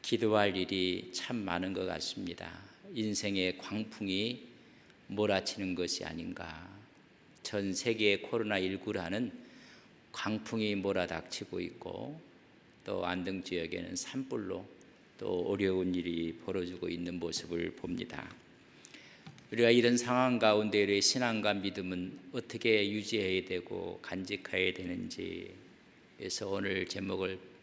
기도할 일이 참 많은 것 같습니다. 인생의 광풍이 몰아치는 것이 아닌가. 전 세계의 코로나19라는 광풍이 몰아닥치고 있고, 또 안동 지역에는 산불로 또 어려운 일이 벌어지고 있는 모습을 봅니다. 우리가 이런 상황 가운데 우리의 신앙과 믿음은 어떻게 유지해야 되고 간직해야 되는지에서 오늘 제목을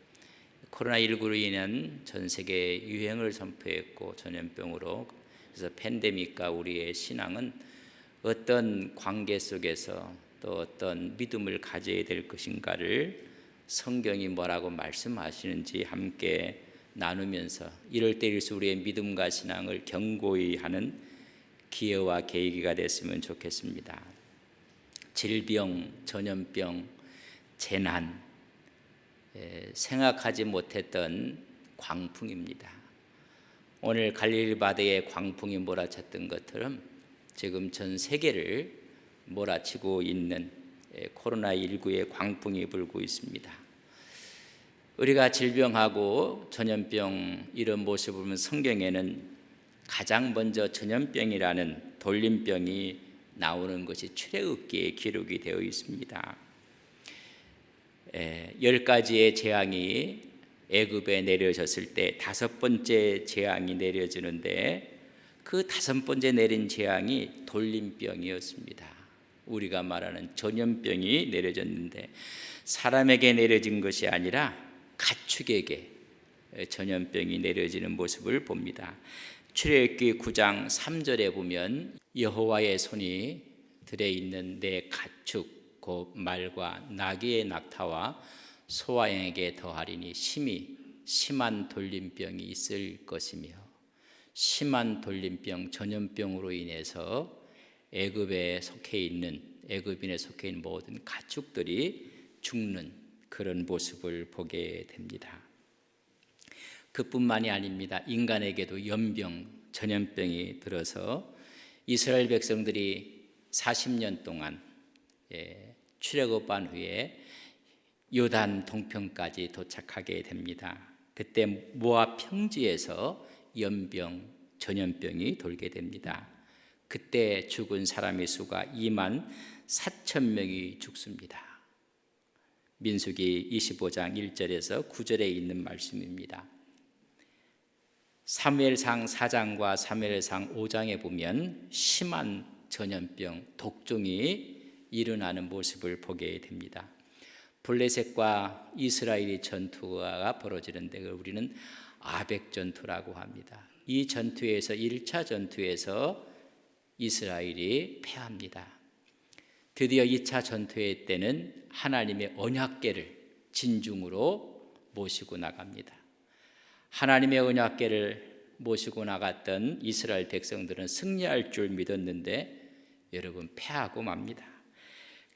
코로나19로 인한 전 세계 유행을 선포했고 전염병으로, 그래서 팬데믹과 우리의 신앙은 어떤 관계 속에서 또 어떤 믿음을 가져야 될 것인가를 성경이 뭐라고 말씀하시는지 함께 나누면서 이럴 때일수 우리의 믿음과 신앙을 견고히 하는 기회와 계기가 됐으면 좋겠습니다. 질병, 전염병, 재난, 생각하지 못했던 광풍입니다. 오늘 갈릴리 바다에 광풍이 몰아쳤던 것처럼 지금 전 세계를 몰아치고 있는 코로나19의 광풍이 불고 있습니다. 우리가 질병하고 전염병 이런 모습을 보면 성경에는 가장 먼저 전염병이라는 돌림병이 나오는 것이 출애굽기에 기록이 되어 있습니다. 10가지의 재앙이 애굽에 내려졌을 때 5번째 재앙이 내려지는데, 그 5번째 내린 재앙이 돌림병이었습니다. 우리가 말하는 전염병이 내려졌는데, 사람에게 내려진 것이 아니라 가축에게 전염병이 내려지는 모습을 봅니다. 출애굽기 9장 3절에 보면 여호와의 손이 들어있는 내 가축 곧 말과 나귀의 낙타와 소와 양에게 더하리니 심한 돌림병이 있을 것이며, 심한 돌림병, 전염병으로 인해서 애굽인에 속해 있는 모든 가축들이 죽는 그런 모습을 보게 됩니다. 그뿐만이 아닙니다. 인간에게도 연병, 전염병이 들어서 이스라엘 백성들이 40년 동안 출애굽한 후에 요단 동편까지 도착하게 됩니다. 그때 모압 평지에서 연병, 전염병이 돌게 됩니다. 그때 죽은 사람의 수가 2만 4천 명이 죽습니다. 민수기 25장 1절에서 9절에 있는 말씀입니다. 사무엘상 4장과 사무엘상 5장에 보면 심한 전염병, 독종이 일어나는 모습을 보게 됩니다. 블레셋과 이스라엘의 전투가 벌어지는데 우리는 아벡 전투라고 합니다. 이 전투에서 1차 전투에서 이스라엘이 패합니다. 드디어 2차 전투의 때는 하나님의 언약궤를 진중으로 모시고 나갑니다. 하나님의 언약궤를 모시고 나갔던 이스라엘 백성들은 승리할 줄 믿었는데 여러분, 패하고 맙니다.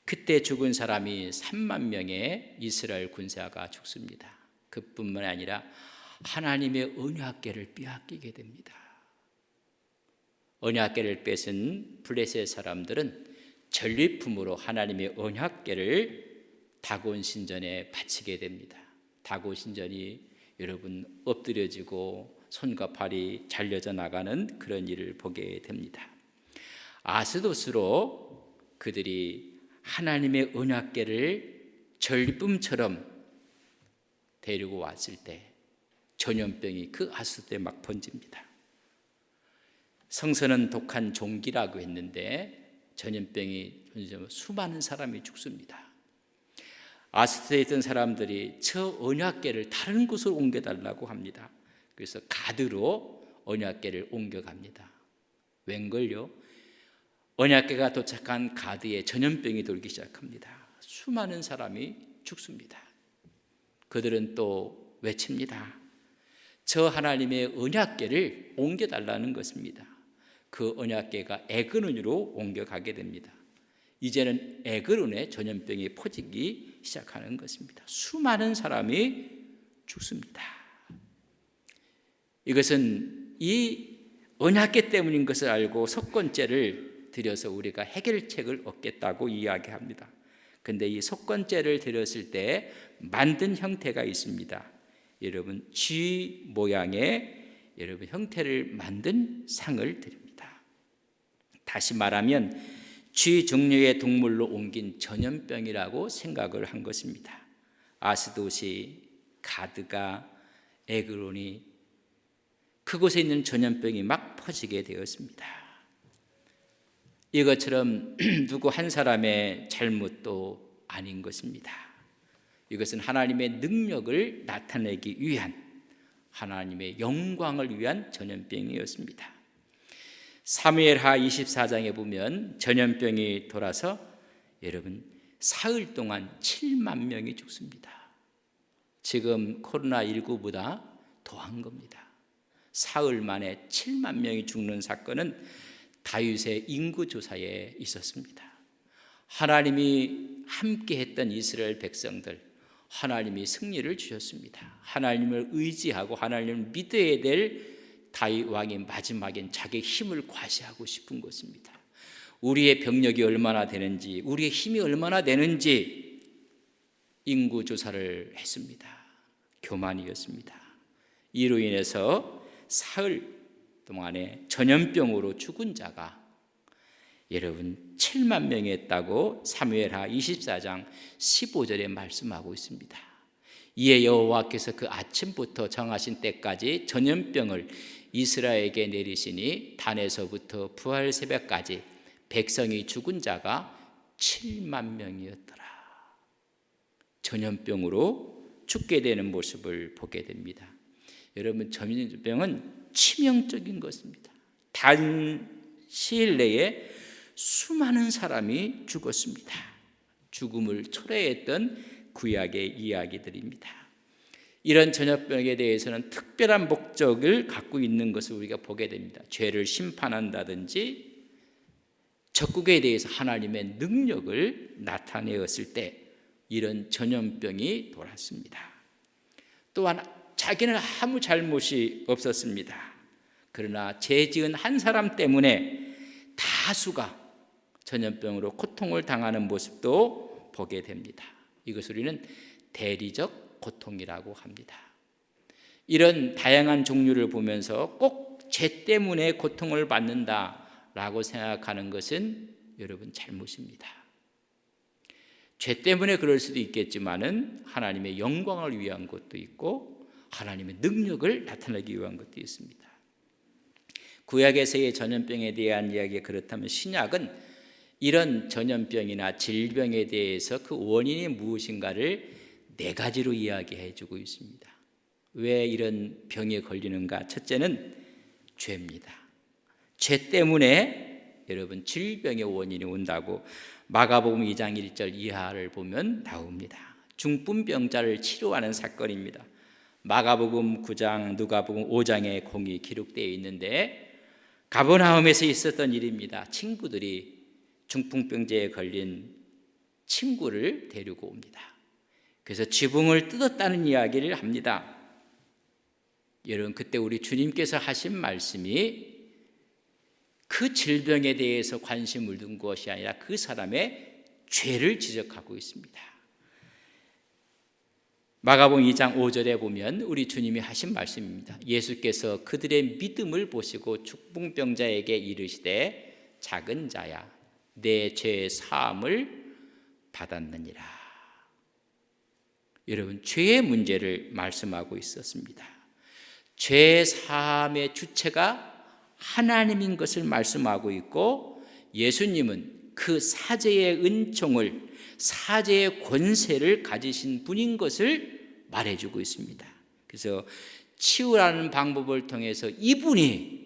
그때 죽은 사람이 3만 명의 이스라엘 군사가 죽습니다. 그뿐만 아니라 하나님의 언약궤를 빼앗기게 됩니다. 언약궤를 뺏은 블레셋 사람들은 전리품으로 하나님의 언약궤를 다곤 신전에 바치게 됩니다. 다곤 신전이 여러분 엎드려지고 손과 발이 잘려져 나가는 그런 일을 보게 됩니다. 아스도스로 그들이 하나님의 언약궤를 전리품처럼 데리고 왔을 때 전염병이 그 아스도스에 막 번집니다. 성서는 독한 종기라고 했는데 전염병이 수많은 사람이 죽습니다. 아스도스에 있던 사람들이 저 언약궤를 다른 곳으로 옮겨달라고 합니다. 그래서 가드로 언약궤를 옮겨갑니다. 웬걸요? 언약궤가 도착한 가드에 전염병이 돌기 시작합니다. 수많은 사람이 죽습니다. 그들은 또 외칩니다. 저 하나님의 언약궤를 옮겨달라는 것입니다. 그 언약궤가 에그론으로 옮겨가게 됩니다. 이제는 에그론에 전염병이 퍼지기 시작하는 것입니다. 수많은 사람이 죽습니다. 이것은 이 언약궤 때문인 것을 알고 속건죄를 드려서 우리가 해결책을 얻겠다고 이야기합니다. 그런데 이 속건죄를 드렸을 때 만든 형태가 있습니다. 여러분 쥐 모양의 여러분 형태를 만든 상을 드립니다. 다시 말하면 쥐 종류의 동물로 옮긴 전염병이라고 생각을 한 것입니다. 아스도시, 가드가, 에그론이 그곳에 있는 전염병이 막 퍼지게 되었습니다. 이것처럼 누구 한 사람의 잘못도 아닌 것입니다. 이것은 하나님의 능력을 나타내기 위한, 하나님의 영광을 위한 전염병이었습니다. 사무엘하 24장에 보면 전염병이 돌아서 여러분 사흘 동안 7만 명이 죽습니다. 지금 코로나19보다 더한 겁니다. 사흘 만에 7만 명이 죽는 사건은 다윗의 인구조사에 있었습니다. 하나님이 함께했던 이스라엘 백성들, 하나님이 승리를 주셨습니다. 하나님을 의지하고 하나님을 믿어야 될 다윗 왕이 마지막엔 자기의 힘을 과시하고 싶은 것입니다. 우리의 병력이 얼마나 되는지, 우리의 힘이 얼마나 되는지 인구조사를 했습니다. 교만이었습니다. 이로 인해서 사흘 동안에 전염병으로 죽은 자가 여러분 7만 명이 했다고 사무엘하 24장 15절에 말씀하고 있습니다. 이에 여호와께서 그 아침부터 정하신 때까지 전염병을 이스라엘에게 내리시니 단에서부터 부활 새벽까지 백성이 죽은 자가 7만 명이었더라. 전염병으로 죽게 되는 모습을 보게 됩니다. 여러분, 전염병은 치명적인 것입니다. 단 시일 내에 수많은 사람이 죽었습니다. 죽음을 초래했던 구약의 이야기들입니다. 이런 전염병에 대해서는 특별한 목적을 갖고 있는 것을 우리가 보게 됩니다. 죄를 심판한다든지 적국에 대해서 하나님의 능력을 나타내었을 때 이런 전염병이 돌았습니다. 또한 자기는 아무 잘못이 없었습니다. 그러나 죄 지은 한 사람 때문에 다수가 전염병으로 고통을 당하는 모습도 보게 됩니다. 이것을 우리는 대리적 고통이라고 합니다. 이런 다양한 종류를 보면서 꼭 죄 때문에 고통을 받는다라고 생각하는 것은 여러분 잘못입니다. 죄 때문에 그럴 수도 있겠지만은 하나님의 영광을 위한 것도 있고 하나님의 능력을 나타내기 위한 것도 있습니다. 구약에서의 전염병에 대한 이야기가 그렇다면 신약은 이런 전염병이나 질병에 대해서 그 원인이 무엇인가를 4가지로 이야기해 주고 있습니다. 왜 이런 병에 걸리는가? 첫째는 죄입니다. 죄 때문에 여러분 질병의 원인이 온다고 마가복음 2장 1절 이하를 보면 나옵니다. 중풍병자를 치료하는 사건입니다. 마가복음 9장, 누가복음 5장에 공이 기록되어 있는데 가버나움에서 있었던 일입니다. 친구들이 중풍병자에 걸린 친구를 데리고 옵니다. 그래서 지붕을 뜯었다는 이야기를 합니다. 여러분, 그때 우리 주님께서 하신 말씀이 그 질병에 대해서 관심을 둔 것이 아니라 그 사람의 죄를 지적하고 있습니다. 마가복음 2장 5절에 보면 우리 주님이 하신 말씀입니다. 예수께서 그들의 믿음을 보시고 중풍병자에게 이르시되 작은 자야 내 죄 사함을 받았느니라. 여러분, 죄의 문제를 말씀하고 있었습니다. 죄 사함의 주체가 하나님인 것을 말씀하고 있고 예수님은 그 사죄의 은총을, 사죄의 권세를 가지신 분인 것을 말해주고 있습니다. 그래서 치유라는 방법을 통해서 이분이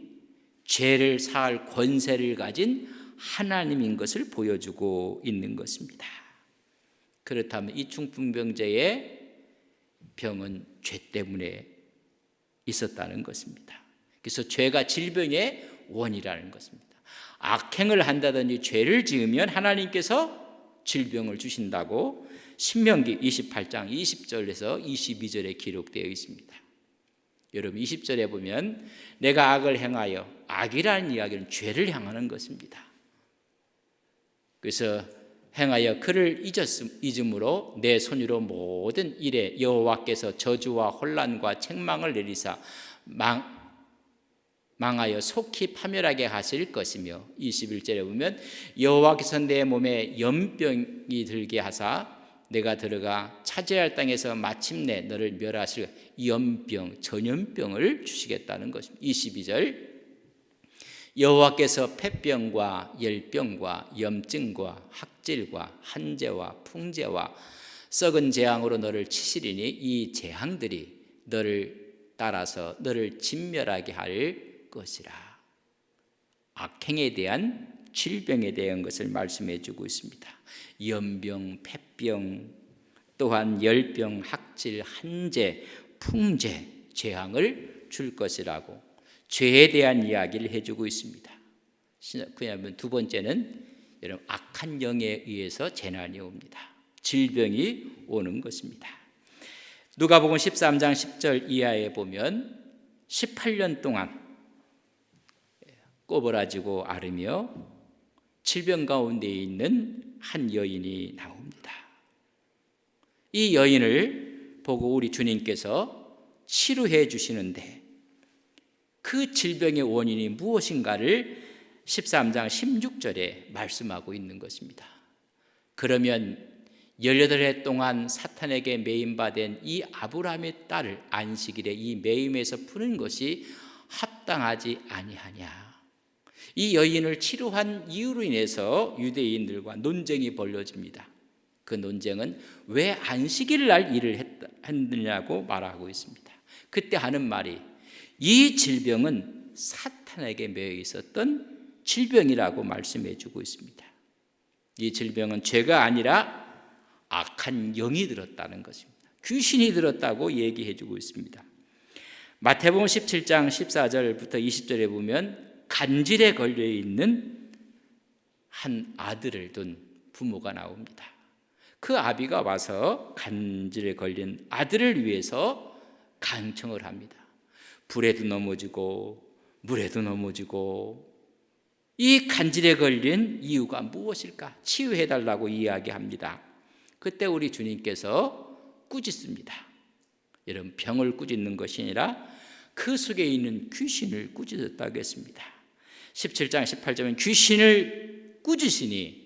죄를 사할 권세를 가진 하나님인 것을 보여주고 있는 것입니다. 그렇다면 이 중풍병자의 병은 죄 때문에 있었다는 것입니다. 그래서 죄가 질병의 원이라는 것입니다. 악행을 한다든지 죄를 지으면 하나님께서 질병을 주신다고 신명기 28장 20절에서 22절에 기록되어 있습니다. 여러분, 20절에 보면 내가 악을 행하여, 악이라는 이야기는 죄를 향하는 것입니다. 그래서 행하여 그를 잊음으로 내 손으로 모든 일에 여호와께서 저주와 혼란과 책망을 내리사 망하여 속히 파멸하게 하실 것이며 21절에 보면 여호와께서 내 몸에 연병이 들게 하사 내가 들어가 차지해야 할 땅에서 마침내 너를 멸하실 연병, 전염병을 주시겠다는 것입니다. 22절 여호와께서 폐병과 열병과 염증과 학질과 한재와 풍재와 썩은 재앙으로 너를 치시리니 이 재앙들이 너를 따라서 너를 진멸하게 할 것이라. 악행에 대한 질병에 대한 것을 말씀해 주고 있습니다. 연병, 폐병, 또한 열병, 학질, 한재, 풍재, 재앙을 줄 것이라고 죄에 대한 이야기를 해주고 있습니다. 그러면 두 번째는 여러분 악한 영에 의해서 재난이 옵니다. 질병이 오는 것입니다. 누가복음 13장 10절 이하에 보면 18년 동안 꼬부라지고 앓으며 질병 가운데 있는 한 여인이 나옵니다. 이 여인을 보고 우리 주님께서 치료해 주시는데 그 질병의 원인이 무엇인가를 13장 16절에 말씀하고 있는 것입니다. 그러면 18해 동안 사탄에게 매임받은 이 아브라함의 딸을 안식일에 이 매임에서 푸는 것이 합당하지 아니하냐. 이 여인을 치료한 이유로 인해서 유대인들과 논쟁이 벌어집니다. 그 논쟁은 왜 안식일 날 일을 했느냐고 말하고 있습니다. 그때 하는 말이 이 질병은 사탄에게 매여 있었던 질병이라고 말씀해 주고 있습니다. 이 질병은 죄가 아니라 악한 영이 들었다는 것입니다. 귀신이 들었다고 얘기해 주고 있습니다. 마태복음 17장 14절부터 20절에 보면 간질에 걸려 있는 한 아들을 둔 부모가 나옵니다. 그 아비가 와서 간질에 걸린 아들을 위해서 간청을 합니다. 불에도 넘어지고 물에도 넘어지고 이 간질에 걸린 이유가 무엇일까? 치유해달라고 이야기합니다. 그때 우리 주님께서 꾸짖습니다. 여러분 병을 꾸짖는 것이 아니라 그 속에 있는 귀신을 꾸짖었다고 했습니다. 17장 18절은 귀신을 꾸짖으니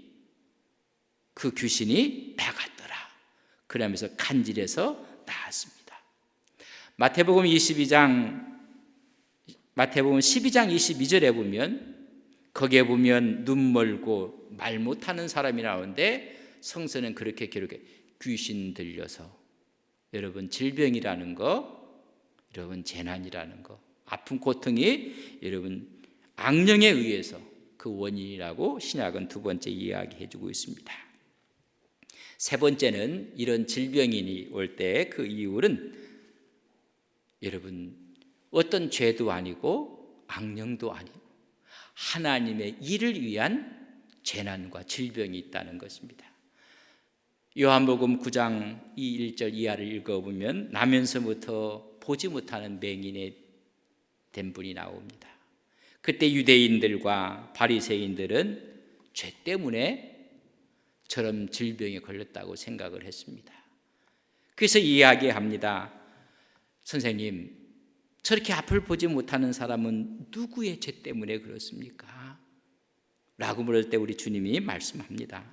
그 귀신이 나갔더라. 그러면서 간질에서 나았습니다. 마태복음 12장 22절에 보면 거기에 보면 눈 멀고 말 못하는 사람이 나오는데 성서는 그렇게 기록해 귀신 들려서. 여러분 질병이라는 거, 여러분 재난이라는 거, 아픈 고통이 여러분 악령에 의해서 그 원인이라고 신약은 두 번째 이야기해 주고 있습니다. 세 번째는 이런 질병이 올 때 그 이유는 여러분 어떤 죄도 아니고 악령도 아니고 하나님의 일을 위한 재난과 질병이 있다는 것입니다. 요한복음 9장 1절 이하를 읽어보면 나면서부터 보지 못하는 맹인이 된 분이 나옵니다. 그때 유대인들과 바리새인들은 죄 때문에 저런 질병에 걸렸다고 생각을 했습니다. 그래서 이야기합니다. 선생님, 저렇게 앞을 보지 못하는 사람은 누구의 죄 때문에 그렇습니까? 라고 물을 때 우리 주님이 말씀합니다.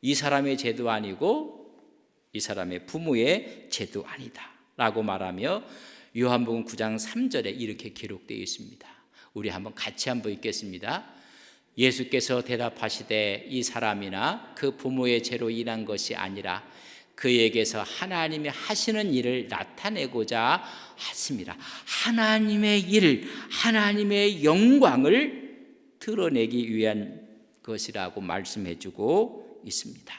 이 사람의 죄도 아니고 이 사람의 부모의 죄도 아니다 라고 말하며 요한복음 9장 3절에 이렇게 기록되어 있습니다. 우리 한번 같이 한번 읽겠습니다. 예수께서 대답하시되 이 사람이나 그 부모의 죄로 인한 것이 아니라 그에게서 하나님이 하시는 일을 나타내고자 하십니다. 하나님의 일, 하나님의 영광을 드러내기 위한 것이라고 말씀해주고 있습니다.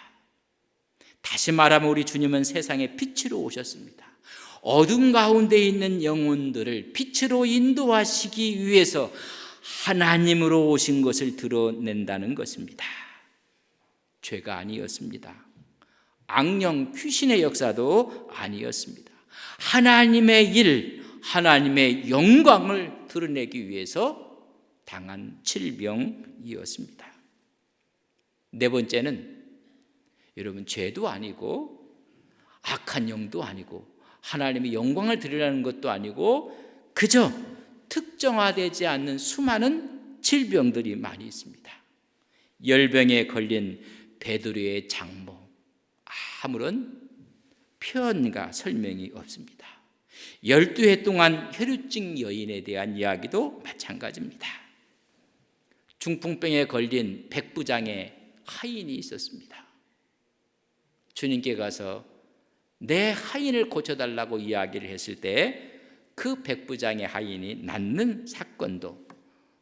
다시 말하면 우리 주님은 세상에 빛으로 오셨습니다. 어둠 가운데 있는 영혼들을 빛으로 인도하시기 위해서 하나님으로 오신 것을 드러낸다는 것입니다. 죄가 아니었습니다. 악령 귀신의 역사도 아니었습니다. 하나님의 일, 하나님의 영광을 드러내기 위해서 당한 질병이었습니다. 네 번째는 여러분, 죄도 아니고 악한 영도 아니고 하나님의 영광을 드리려는 것도 아니고 그저 특정화되지 않는 수많은 질병들이 많이 있습니다. 열병에 걸린 베드로의 장모, 아무런 표현과 설명이 없습니다. 12해 동안 혈루증 여인에 대한 이야기도 마찬가지입니다. 중풍병에 걸린 백부장의 하인이 있었습니다. 주님께 가서 내 하인을 고쳐달라고 이야기를 했을 때 그 백부장의 하인이 낫는 사건도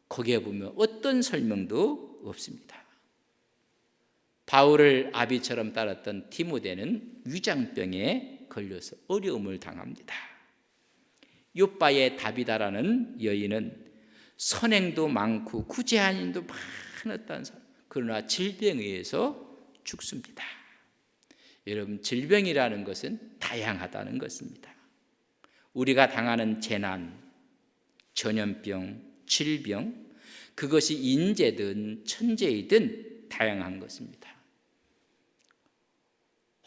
거기에 보면 어떤 설명도 없습니다. 바울을 아비처럼 따랐던 디모데는 위장병에 걸려서 어려움을 당합니다. 요바의 다비다라는 여인은 선행도 많고 구제한 일도 많았다는 사람, 그러나 질병에 의해서 죽습니다. 여러분, 질병이라는 것은 다양하다는 것입니다. 우리가 당하는 재난, 전염병, 질병, 그것이 인재든 천재이든 다양한 것입니다.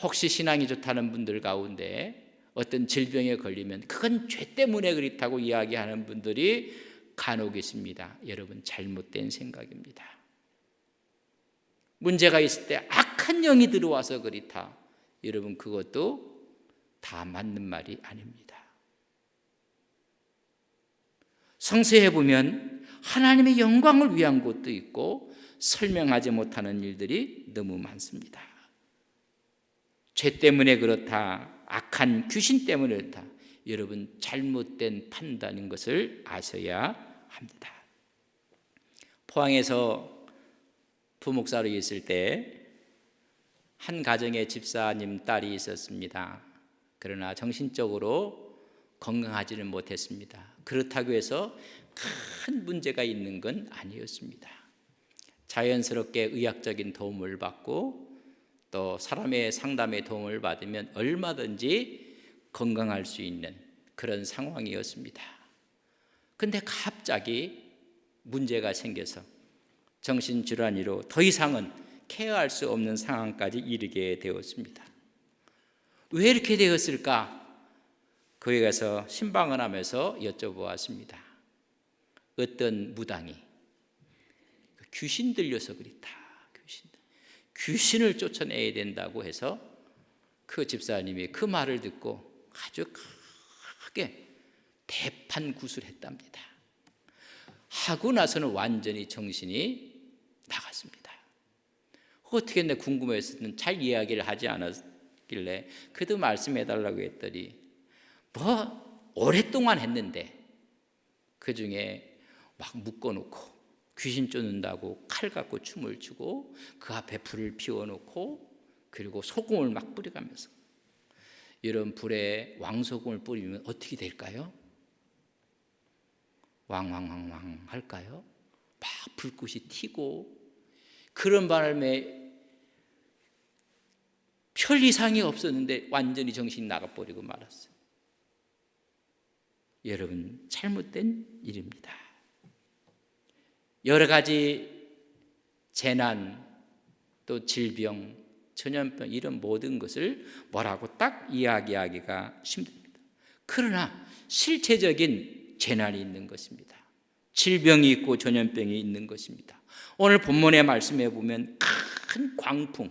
혹시 신앙이 좋다는 분들 가운데 어떤 질병에 걸리면 그건 죄 때문에 그렇다고 이야기하는 분들이 간혹 있습니다. 여러분, 잘못된 생각입니다. 문제가 있을 때 악한 영이 들어와서 그렇다. 여러분, 그것도 다 맞는 말이 아닙니다. 성서에 보면 하나님의 영광을 위한 것도 있고 설명하지 못하는 일들이 너무 많습니다. 죄 때문에 그렇다, 악한 귀신 때문에 그렇다. 여러분, 잘못된 판단인 것을 아셔야 합니다. 포항에서 부목사로 있을 때 한 가정의 집사님 딸이 있었습니다. 그러나 정신적으로 건강하지는 못했습니다. 그렇다고 해서 큰 문제가 있는 건 아니었습니다. 자연스럽게 의학적인 도움을 받고 또 사람의 상담의 도움을 받으면 얼마든지 건강할 수 있는 그런 상황이었습니다. 그런데 갑자기 문제가 생겨서 정신질환으로 더 이상은 케어할 수 없는 상황까지 이르게 되었습니다. 왜 이렇게 되었을까? 거기 가서 신방을 하면서 여쭤보았습니다. 어떤 무당이 귀신 들려서 그렇다. 귀신을 쫓아내야 된다고 해서 그 집사님이 그 말을 듣고 아주 크게 대판구술했답니다. 하고 나서는 완전히 정신이 나갔습니다. 어떻게 했나 궁금해서는 잘 이야기를 하지 않았길래 그래도 말씀해달라고 했더니 오랫동안 했는데 그 중에 막 묶어놓고 귀신 쫓는다고 칼 갖고 춤을 추고 그 앞에 불을 피워놓고 그리고 소금을 막 뿌려가면서, 이런 불에 왕소금을 뿌리면 어떻게 될까요? 왕왕왕왕 할까요? 막 불꽃이 튀고 그런 바람에 별 이상이 없었는데 완전히 정신이 나가버리고 말았어요. 여러분, 잘못된 일입니다. 여러 가지 재난, 또 질병, 전염병, 이런 모든 것을 뭐라고 딱 이야기하기가 힘듭니다. 그러나 실체적인 재난이 있는 것입니다. 질병이 있고 전염병이 있는 것입니다. 오늘 본문의 말씀에 보면 큰 광풍이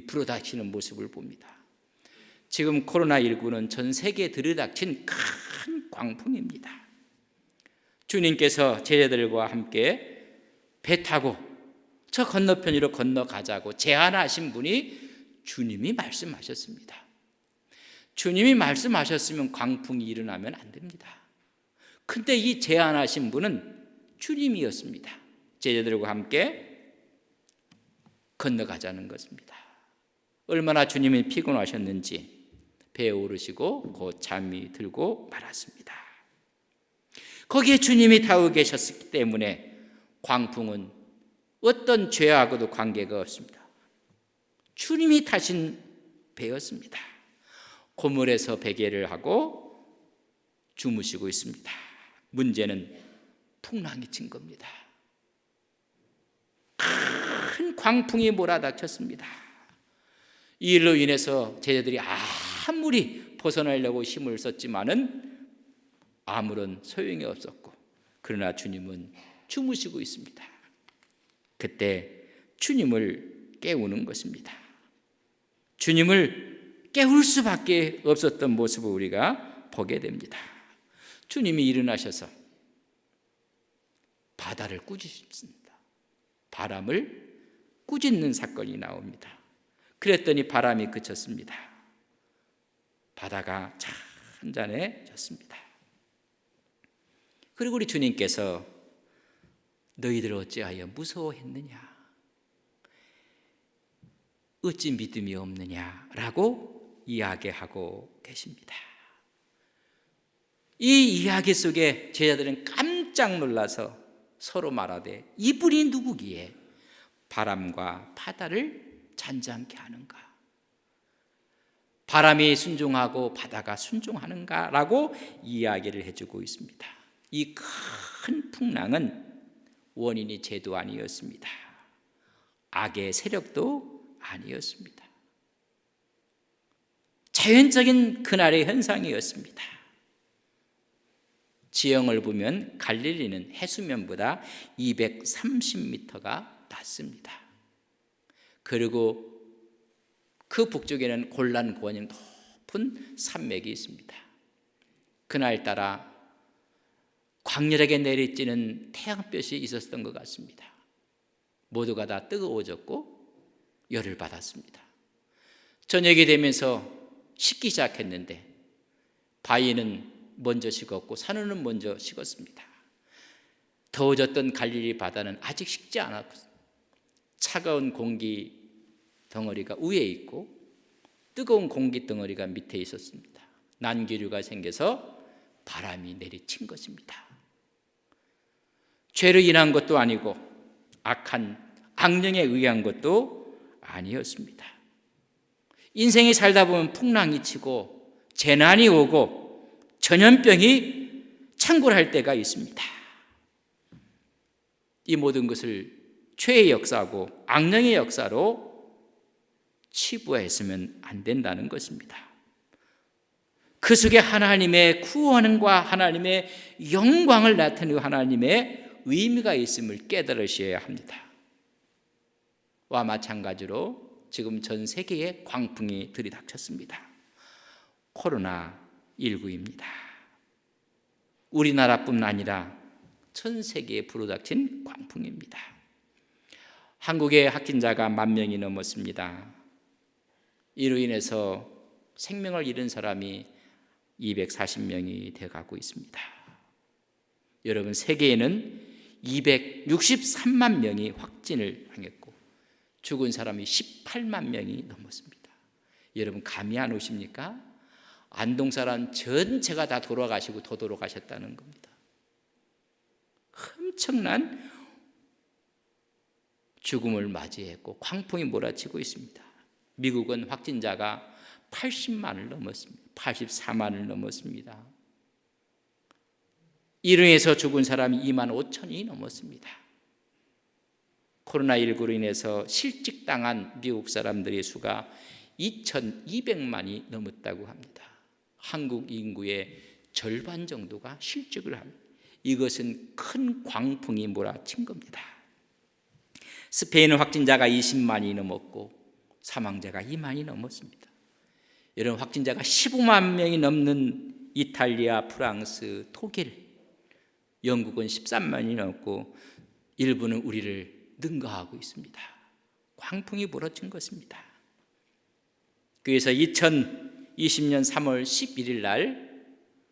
불어닥치는 모습을 봅니다. 지금 코로나19는 전 세계에 들이닥친 큰 광풍입니다. 주님께서 제자들과 함께 배 타고 저 건너편으로 건너가자고 제안하신 분이 주님이 말씀하셨습니다. 주님이 말씀하셨으면 광풍이 일어나면 안 됩니다. 근데 이 제안하신 분은 주님이었습니다. 제자들과 함께 건너가자는 것입니다. 얼마나 주님이 피곤하셨는지 배에 오르시고 곧 잠이 들고 말았습니다. 거기에 주님이 타고 계셨기 때문에 광풍은 어떤 죄하고도 관계가 없습니다. 주님이 타신 배였습니다. 고물에서 베개를 하고 주무시고 있습니다. 문제는 풍랑이 친 겁니다. 큰 광풍이 몰아닥쳤습니다. 이 일로 인해서 제자들이 아무리 벗어나려고 힘을 썼지만은 아무런 소용이 없었고, 그러나 주님은 주무시고 있습니다. 그때 주님을 깨우는 것입니다. 주님을 깨울 수밖에 없었던 모습을 우리가 보게 됩니다. 주님이 일어나셔서 바다를 꾸짖습니다. 바람을 꾸짖는 사건이 나옵니다. 그랬더니 바람이 그쳤습니다. 바다가 잔잔해졌습니다. 그리고 우리 주님께서 너희들 어찌하여 무서워했느냐, 어찌 믿음이 없느냐라고 이야기하고 계십니다. 이 이야기 속에 제자들은 깜짝 놀라서 서로 말하되 이분이 누구기에 바람과 바다를 잔잔케 하는가, 바람이 순종하고 바다가 순종하는가라고 이야기를 해주고 있습니다. 이 큰 풍랑은 원인이 죄도 아니었습니다. 악의 세력도 아니었습니다. 자연적인 그날의 현상이었습니다. 지형을 보면 갈릴리는 해수면보다 230m가 낮습니다. 그리고 그 북쪽에는 골란 고원이 높은 산맥이 있습니다. 그날따라 광렬하게 내리쬐는 태양볕이 있었던 것 같습니다. 모두가 다 뜨거워졌고 열을 받았습니다. 저녁이 되면서 식기 시작했는데 바위는 먼저 식었고 산호는 먼저 식었습니다. 더워졌던 갈릴리 바다는 아직 식지 않았고 차가운 공기 덩어리가 위에 있고 뜨거운 공기 덩어리가 밑에 있었습니다. 난기류가 생겨서 바람이 내리친 것입니다. 죄로 인한 것도 아니고 악한 악령에 의한 것도 아니었습니다. 인생이 살다 보면 풍랑이 치고 재난이 오고 전염병이 창궐할 때가 있습니다. 이 모든 것을 죄의 역사고 악령의 역사로 치부했으면 안 된다는 것입니다. 그 속에 하나님의 구원과 하나님의 영광을 나타내는 하나님의 의미가 있음을 깨달으셔야 합니다. 와 마찬가지로 지금 전 세계에 광풍이 들이닥쳤습니다. 코로나19입니다. 우리나라뿐 아니라 전 세계에 불어닥친 광풍입니다. 한국의 확진자가 10,000명이 넘었습니다. 이로 인해서 생명을 잃은 사람이 240명이 돼가고 있습니다. 여러분, 세계에는 263만 명이 확진을 당했고 죽은 사람이 18만 명이 넘었습니다. 여러분, 감이 안 오십니까? 안동 사람 전체가 다 돌아가시고 더 돌아가셨다는 겁니다. 엄청난 죽음을 맞이했고 광풍이 몰아치고 있습니다. 미국은 확진자가 80만을 넘었습니다. 84만을 넘었습니다. 이로 인해서 죽은 사람이 25,000이 넘었습니다. 코로나19로 인해서 실직당한 미국 사람들의 수가 2,200만이 넘었다고 합니다. 한국 인구의 절반 정도가 실직을 합니다. 이것은 큰 광풍이 몰아친 겁니다. 스페인은 확진자가 20만이 넘었고 사망자가 2만이 넘었습니다. 이런 확진자가 15만 명이 넘는 이탈리아, 프랑스, 독일, 영국은 13만이 넘고 일부는 우리를 능가하고 있습니다. 광풍이 몰아친 것입니다. 그래서 2020년 3월 11일 날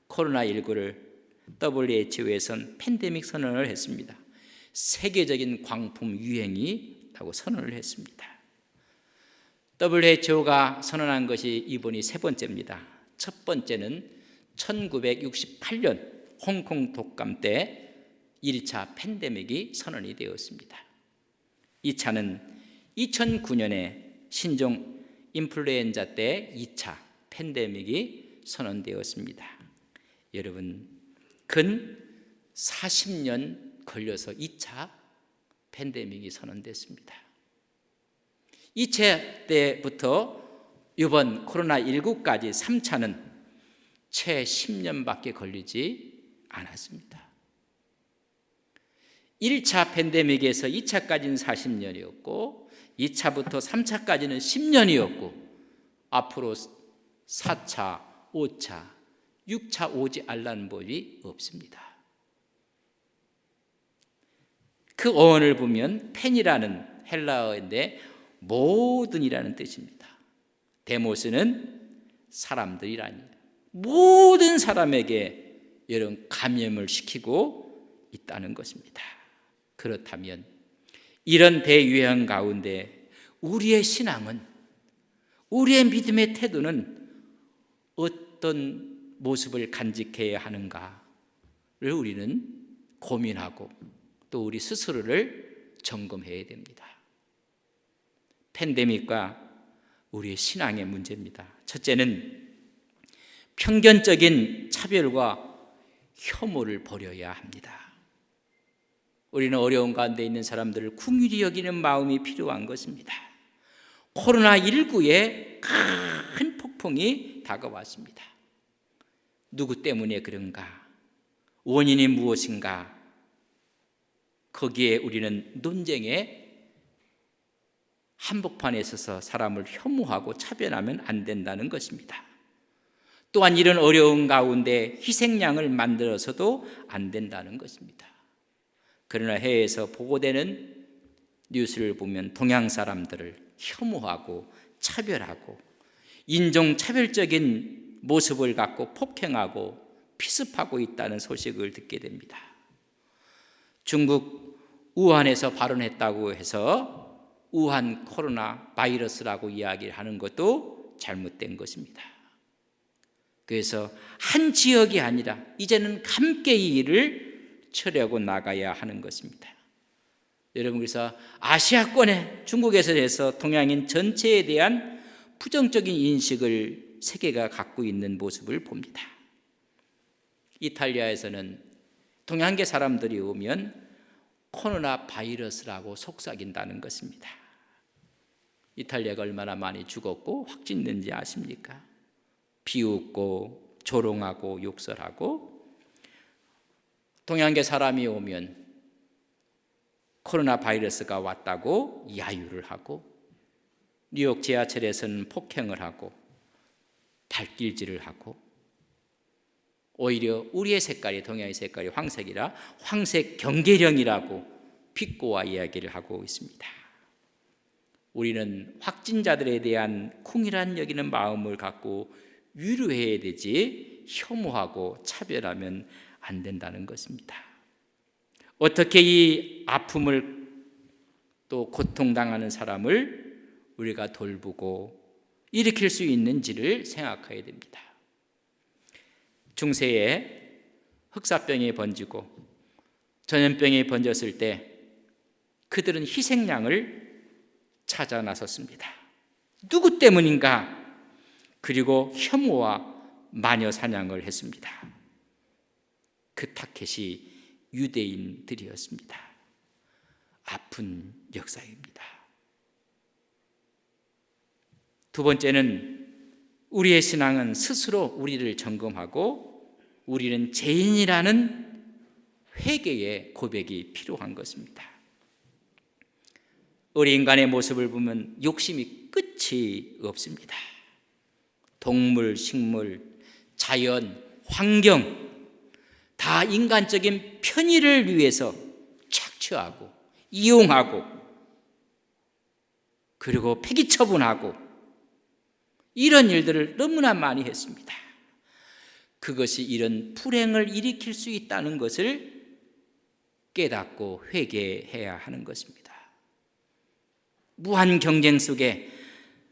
코로나19를 WHO에서는 팬데믹 선언을 했습니다. 세계적인 광풍 유행이라고 선언을 했습니다. WHO가 선언한 것이 이번이 세 번째입니다. 첫 번째는 1968년 홍콩 독감 때 1차 팬데믹이 선언이 되었습니다. 2차는 2009년에 신종 인플루엔자 때 2차 팬데믹이 선언되었습니다. 여러분, 근 40년 걸려서 2차 팬데믹이 선언됐습니다. 2차 때부터 이번 코로나19까지 3차는 채 10년밖에 걸리지 않았습니다. 1차 팬데믹에서 2차까지는 40년이었고 2차부터 3차까지는 10년이었고 앞으로 4차, 5차, 6차 오지 않는 법이 없습니다. 그 어원을 보면 팬이라는 헬라어인데 모든이라는 뜻입니다. 데모스는 사람들이라니 모든 사람에게 이런 감염을 시키고 있다는 것입니다. 그렇다면 이런 대유행 가운데 우리의 신앙은, 우리의 믿음의 태도는 어떤 모습을 간직해야 하는가를 우리는 고민하고 또 우리 스스로를 점검해야 됩니다. 팬데믹과 우리의 신앙의 문제입니다. 첫째는 편견적인 차별과 혐오를 버려야 합니다. 우리는 어려운 가운데 있는 사람들을 긍휼히 여기는 마음이 필요한 것입니다. 코로나19의 큰 폭풍이 다가왔습니다. 누구 때문에 그런가? 원인이 무엇인가? 거기에 우리는 논쟁의 한복판에 서서 사람을 혐오하고 차별하면 안 된다는 것입니다. 또한 이런 어려운 가운데 희생양을 만들어서도 안 된다는 것입니다. 그러나 해외에서 보고되는 뉴스를 보면 동양 사람들을 혐오하고 차별하고 인종차별적인 모습을 갖고 폭행하고 피습하고 있다는 소식을 듣게 됩니다. 중국 우한에서 발언했다고 해서 우한 코로나 바이러스라고 이야기를 하는 것도 잘못된 것입니다. 그래서 한 지역이 아니라 이제는 함께 이 일을 처리하고 나가야 하는 것입니다. 여러분, 그래서 아시아권에 중국에서 해서 동양인 전체에 대한 부정적인 인식을 세계가 갖고 있는 모습을 봅니다. 이탈리아에서는 동양계 사람들이 오면 코로나 바이러스라고 속삭인다는 것입니다. 이탈리아가 얼마나 많이 죽었고 확진된지 아십니까? 비웃고 조롱하고 욕설하고, 동양계 사람이 오면 코로나 바이러스가 왔다고 야유를 하고, 뉴욕 지하철에서는 폭행을 하고 발길질을 하고, 오히려 우리의 색깔이, 동양의 색깔이 황색이라 황색 경계령이라고 비꼬아 이야기를 하고 있습니다. 우리는 확진자들에 대한 쿵이란 여기는 마음을 갖고 위로해야 되지 혐오하고 차별하면 안 된다는 것입니다. 어떻게 이 아픔을 또 고통당하는 사람을 우리가 돌보고 일으킬 수 있는지를 생각해야 됩니다. 중세에 흑사병이 번지고 전염병이 번졌을 때 그들은 희생양을 찾아 나섰습니다. 누구 때문인가? 그리고 혐오와 마녀 사냥을 했습니다. 그 타겟이 유대인들이었습니다. 아픈 역사입니다. 두 번째는 우리의 신앙은 스스로 우리를 점검하고 우리는 죄인이라는 회개의 고백이 필요한 것입니다. 우리 인간의 모습을 보면 욕심이 끝이 없습니다. 동물, 식물, 자연, 환경 다 인간적인 편의를 위해서 착취하고 이용하고 그리고 폐기 처분하고 이런 일들을 너무나 많이 했습니다. 그것이 이런 불행을 일으킬 수 있다는 것을 깨닫고 회개해야 하는 것입니다. 무한 경쟁 속에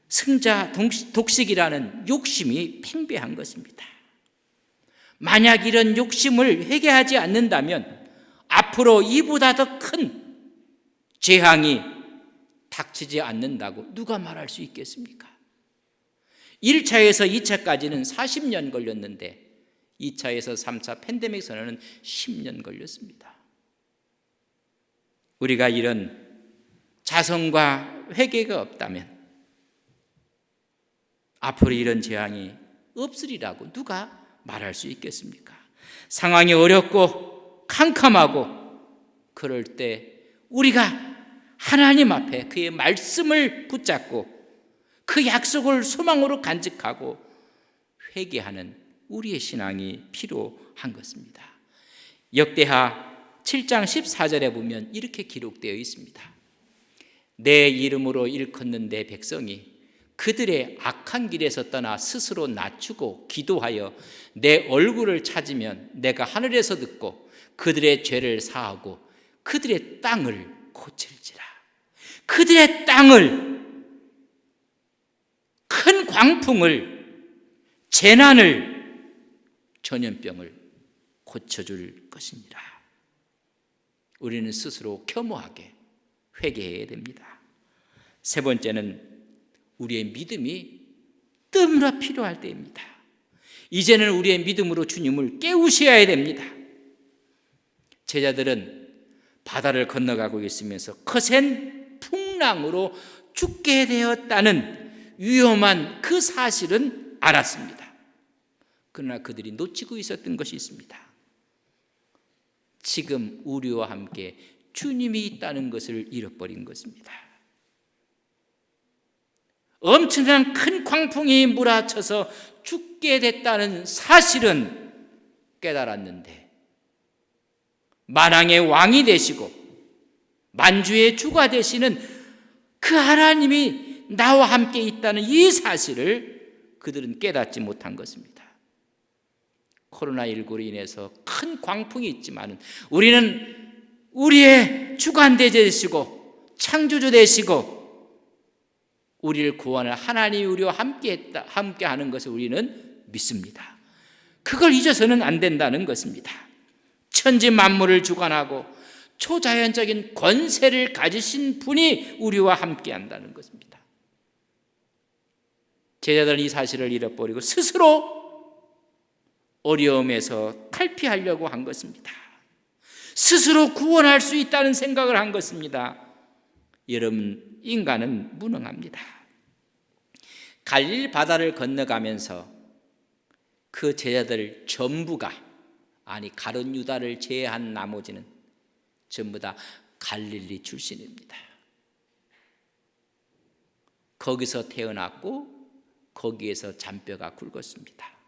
승자 독식이라는 욕심이 팽배한 것입니다. 만약 이런 욕심을 회개하지 않는다면 앞으로 이보다 더 큰 재앙이 닥치지 않는다고 누가 말할 수 있겠습니까? 1차에서 2차까지는 40년 걸렸는데 2차에서 3차 팬데믹 선언은 10년 걸렸습니다. 우리가 이런 자성과 회개가 없다면 앞으로 이런 재앙이 없으리라고 누가 말할 수 있겠습니까? 상황이 어렵고 캄캄하고 그럴 때 우리가 하나님 앞에 그의 말씀을 붙잡고 그 약속을 소망으로 간직하고 회개하는 우리의 신앙이 필요한 것입니다. 역대하 7장 14절에 보면 이렇게 기록되어 있습니다. 내 이름으로 일컫는 내 백성이 그들의 악한 길에서 떠나 스스로 낮추고 기도하여 내 얼굴을 찾으면 내가 하늘에서 듣고 그들의 죄를 사하고 그들의 땅을 고칠지라. 그들의 땅을, 큰 광풍을, 재난을, 전염병을 고쳐줄 것이니라. 우리는 스스로 겸허하게 회개해야 됩니다. 세 번째는 우리의 믿음이 뜸으로 필요할 때입니다. 이제는 우리의 믿음으로 주님을 깨우셔야 됩니다. 제자들은 바다를 건너가고 있으면서 거센 풍랑으로 죽게 되었다는 위험한 그 사실은 알았습니다. 그러나 그들이 놓치고 있었던 것이 있습니다. 지금 우리와 함께 주님이 있다는 것을 잃어버린 것입니다. 엄청난 큰 광풍이 몰아쳐서 죽게 됐다는 사실은 깨달았는데 만왕의 왕이 되시고 만주의 주가 되시는 그 하나님이 나와 함께 있다는 이 사실을 그들은 깨닫지 못한 것입니다. 코로나19로 인해서 큰 광풍이 있지만 우리는 우리의 주관대제 되시고 창조주 되시고 우리를 구원할 하나님이 우리와 함께하는 것을 우리는 믿습니다. 그걸 잊어서는 안 된다는 것입니다. 천지 만물을 주관하고 초자연적인 권세를 가지신 분이 우리와 함께한다는 것입니다. 제자들은 이 사실을 잃어버리고 스스로 어려움에서 탈피하려고 한 것입니다. 스스로 구원할 수 있다는 생각을 한 것입니다. 여러분, 인간은 무능합니다. 갈릴리 바다를 건너가면서 그 제자들 전부가, 아니 가룟 유다를 제외한 나머지는 전부 다 갈릴리 출신입니다. 거기서 태어났고 거기에서 잔뼈가 굵었습니다.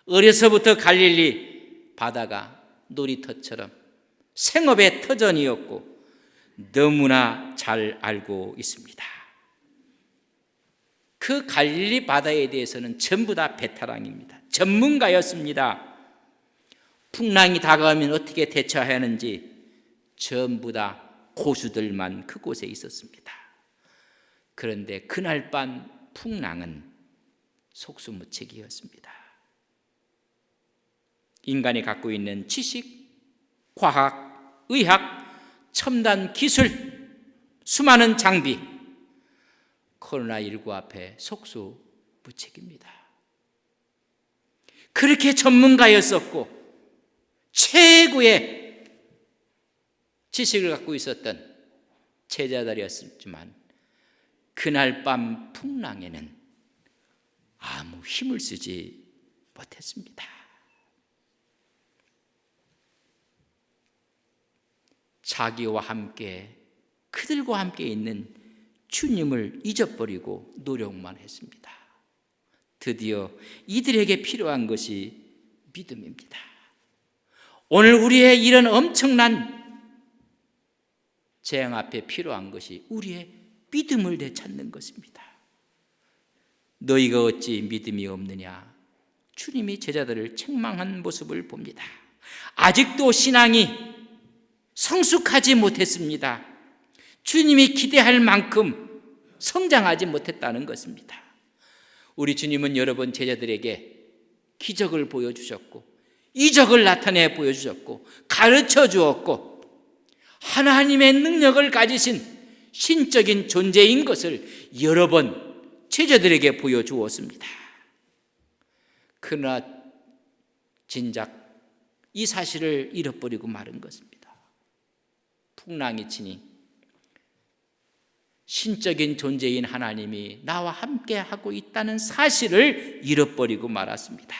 어려서부터 갈릴리 바다가 놀이터처럼 생업의 터전이었고 너무나 잘 알고 있습니다. 그 갈릴리 바다에 대해서는 전부 다 베테랑입니다. 전문가였습니다. 풍랑이 다가오면 어떻게 대처해야 하는지 전부 다 고수들만 그곳에 있었습니다. 그런데 그날 밤 풍랑은 속수무책이었습니다. 인간이 갖고 있는 지식, 과학, 의학, 첨단 기술, 수많은 장비, 코로나19 앞에 속수무책입니다. 그렇게 전문가였었고 최고의 지식을 갖고 있었던 제자들이었지만 그날 밤 풍랑에는 아무 힘을 쓰지 못했습니다. 자기와 함께 그들과 함께 있는 주님을 잊어버리고 노력만 했습니다. 드디어 이들에게 필요한 것이 믿음입니다. 오늘 우리의 이런 엄청난 재앙 앞에 필요한 것이 우리의 믿음을 되찾는 것입니다. 너희가 어찌 믿음이 없느냐? 주님이 제자들을 책망한 모습을 봅니다. 아직도 신앙이 성숙하지 못했습니다. 주님이 기대할 만큼 성장하지 못했다는 것입니다. 우리 주님은 여러 번 제자들에게 기적을 보여주셨고 이적을 나타내 보여주셨고 가르쳐 주었고 하나님의 능력을 가지신 신적인 존재인 것을 여러 번 제자들에게 보여주었습니다. 그러나 진작 이 사실을 잃어버리고 마른 것입니다. 풍랑이 치니 신적인 존재인 하나님이 나와 함께 하고 있다는 사실을 잃어버리고 말았습니다.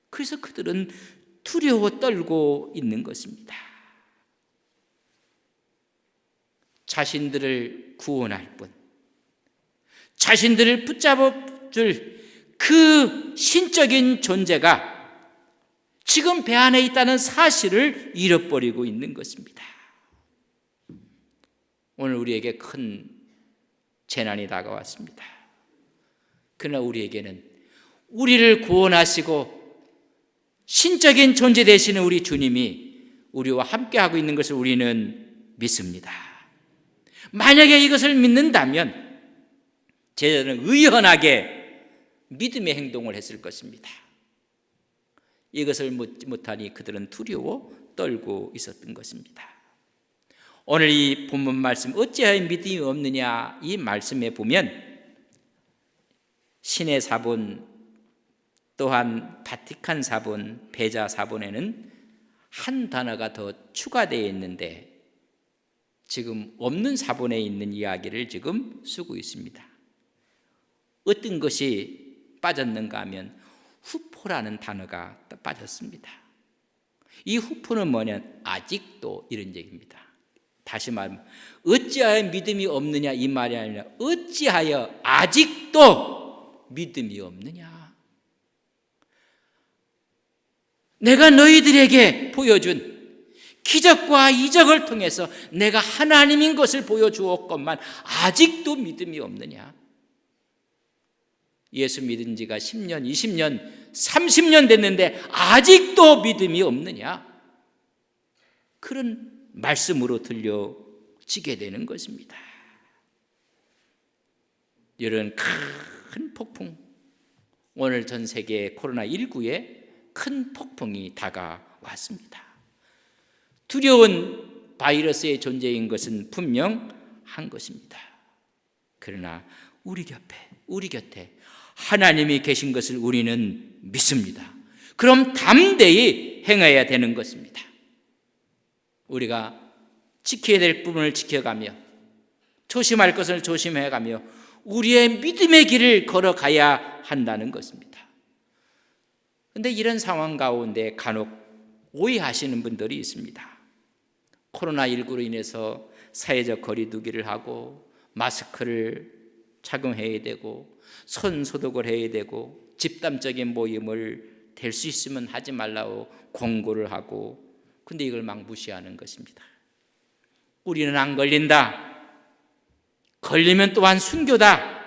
그래서 그들은 두려워 떨고 있는 것입니다. 자신들을 구원할 분, 자신들을 붙잡아 줄 그 신적인 존재가 지금 배 안에 있다는 사실을 잃어버리고 있는 것입니다. 오늘 우리에게 큰 재난이 다가왔습니다. 그러나 우리에게는 우리를 구원하시고 신적인 존재 되시는 우리 주님이 우리와 함께하고 있는 것을 우리는 믿습니다. 만약에 이것을 믿는다면 제자들은 의연하게 믿음의 행동을 했을 것입니다. 이것을 묻지 못하니 그들은 두려워 떨고 있었던 것입니다. 오늘 이 본문 말씀 어찌하여 믿음이 없느냐, 이 말씀에 보면 신의 사본 또한 바티칸 사본, 배자 사본에는 한 단어가 더 추가되어 있는데 지금 없는 사본에 있는 이야기를 지금 쓰고 있습니다. 어떤 것이 빠졌는가 하면 후포라는 단어가 빠졌습니다. 이 후포는 뭐냐면 아직도 이런 얘기입니다. 다시 말하면 어찌하여 믿음이 없느냐 이 말이 아니라 어찌하여 아직도 믿음이 없느냐. 내가 너희들에게 보여준 기적과 이적을 통해서 내가 하나님인 것을 보여주었건만 아직도 믿음이 없느냐. 예수 믿은 지가 10년, 20년, 30년 됐는데 아직도 믿음이 없느냐. 그런 말씀으로 들려지게 되는 것입니다. 이런 큰 폭풍, 오늘 전 세계 코로나19에 큰 폭풍이 다가왔습니다. 두려운 바이러스의 존재인 것은 분명한 것입니다. 그러나 우리 곁에 하나님이 계신 것을 우리는 믿습니다. 그럼 담대히 행해야 되는 것입니다. 우리가 지켜야 될 부분을 지켜가며 조심할 것을 조심해가며 우리의 믿음의 길을 걸어가야 한다는 것입니다. 그런데 이런 상황 가운데 간혹 오해하시는 분들이 있습니다. 코로나19로 인해서 사회적 거리 두기를 하고 마스크를 착용해야 되고 손 소독을 해야 되고 집단적인 모임을 될 수 있으면 하지 말라고 권고를 하고, 근데 이걸 막 무시하는 것입니다. 우리는 안 걸린다, 걸리면 또한 순교다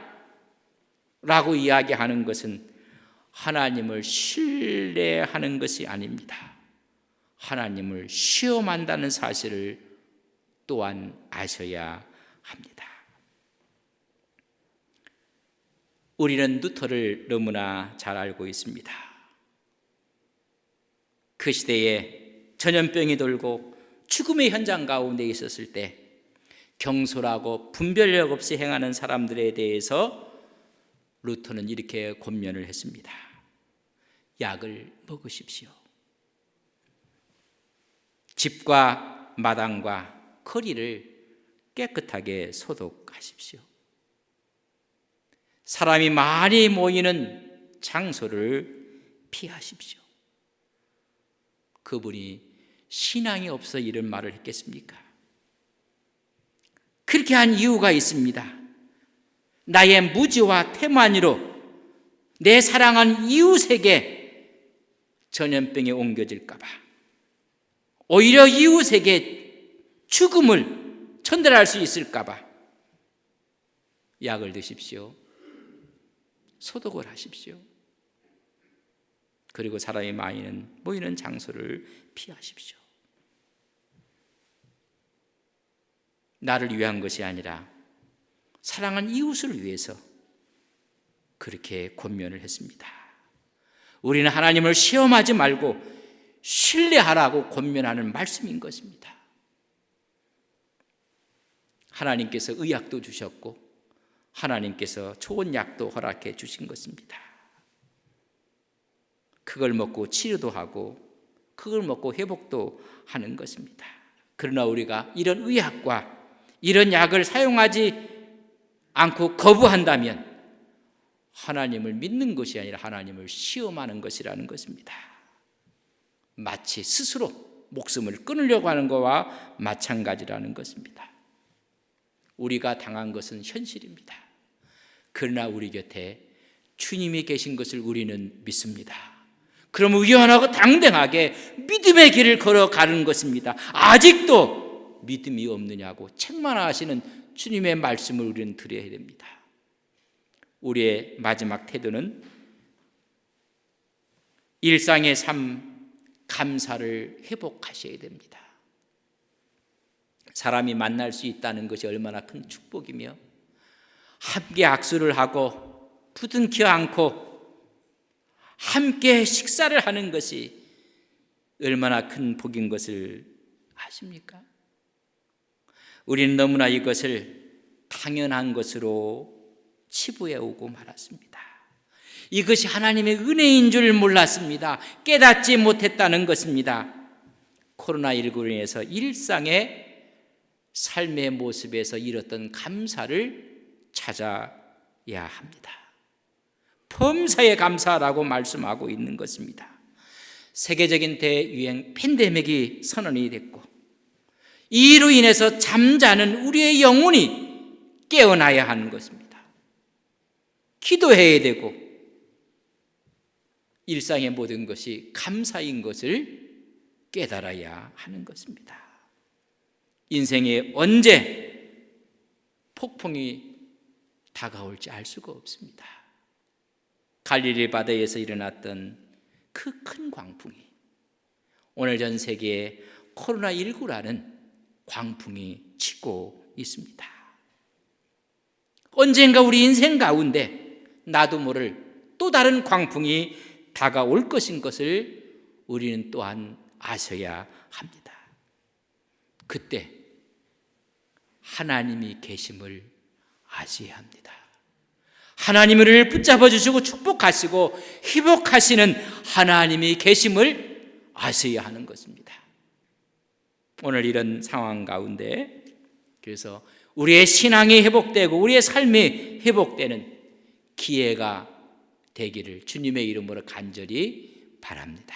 라고 이야기하는 것은 하나님을 신뢰하는 것이 아닙니다. 하나님을 시험한다는 사실을 또한 아셔야 합니다. 우리는 루터를 너무나 잘 알고 있습니다. 그 시대에 전염병이 돌고 죽음의 현장 가운데 있었을 때 경솔하고 분별력 없이 행하는 사람들에 대해서 루터는 이렇게 권면을 했습니다. 약을 먹으십시오. 집과 마당과 거리를 깨끗하게 소독하십시오. 사람이 많이 모이는 장소를 피하십시오. 그분이 신앙이 없어 이런 말을 했겠습니까? 그렇게 한 이유가 있습니다. 나의 무지와 태만으로 내 사랑한 이웃에게 전염병이 옮겨질까 봐, 오히려 이웃에게 죽음을 전달할 수 있을까 봐 약을 드십시오. 소독을 하십시오. 그리고 사람이 많이 모이는 장소를 피하십시오. 나를 위한 것이 아니라 사랑한 이웃을 위해서 그렇게 권면을 했습니다. 우리는 하나님을 시험하지 말고 신뢰하라고 권면하는 말씀인 것입니다. 하나님께서 의약도 주셨고 하나님께서 좋은 약도 허락해 주신 것입니다. 그걸 먹고 치료도 하고 그걸 먹고 회복도 하는 것입니다. 그러나 우리가 이런 의학과 이런 약을 사용하지 않고 거부한다면 하나님을 믿는 것이 아니라 하나님을 시험하는 것이라는 것입니다. 마치 스스로 목숨을 끊으려고 하는 것과 마찬가지라는 것입니다. 우리가 당한 것은 현실입니다. 그러나 우리 곁에 주님이 계신 것을 우리는 믿습니다. 그럼 의연하고 당당하게 믿음의 길을 걸어가는 것입니다. 아직도 믿음이 없느냐고 책망하시는 주님의 말씀을 우리는 드려야 됩니다. 우리의 마지막 태도는 일상의 삶, 감사를 회복하셔야 됩니다. 사람이 만날 수 있다는 것이 얼마나 큰 축복이며 함께 악수를 하고 부둥켜 안고 함께 식사를 하는 것이 얼마나 큰 복인 것을 아십니까? 우리는 너무나 이것을 당연한 것으로 치부해 오고 말았습니다. 이것이 하나님의 은혜인 줄 몰랐습니다. 깨닫지 못했다는 것입니다. 코로나19로 인해서 일상의 삶의 모습에서 잃었던 감사를 찾아야 합니다. 범사에 감사라고 말씀하고 있는 것입니다. 세계적인 대유행 팬데믹이 선언이 됐고 이로 인해서 잠자는 우리의 영혼이 깨어나야 하는 것입니다. 기도해야 되고 일상의 모든 것이 감사인 것을 깨달아야 하는 것입니다. 인생에 언제 폭풍이 다가올지 알 수가 없습니다. 갈릴리 바다에서 일어났던 그 큰 광풍이 오늘 전 세계에 코로나19라는 광풍이 치고 있습니다. 언젠가 우리 인생 가운데 나도 모를 또 다른 광풍이 다가올 것인 것을 우리는 또한 아셔야 합니다. 그때 하나님이 계심을 아셔야 합니다. 하나님이 우리를 붙잡아 주시고 축복하시고 회복하시는 하나님이 계심을 아셔야 하는 것입니다. 오늘 이런 상황 가운데 그래서 우리의 신앙이 회복되고 우리의 삶이 회복되는 기회가 되기를 주님의 이름으로 간절히 바랍니다.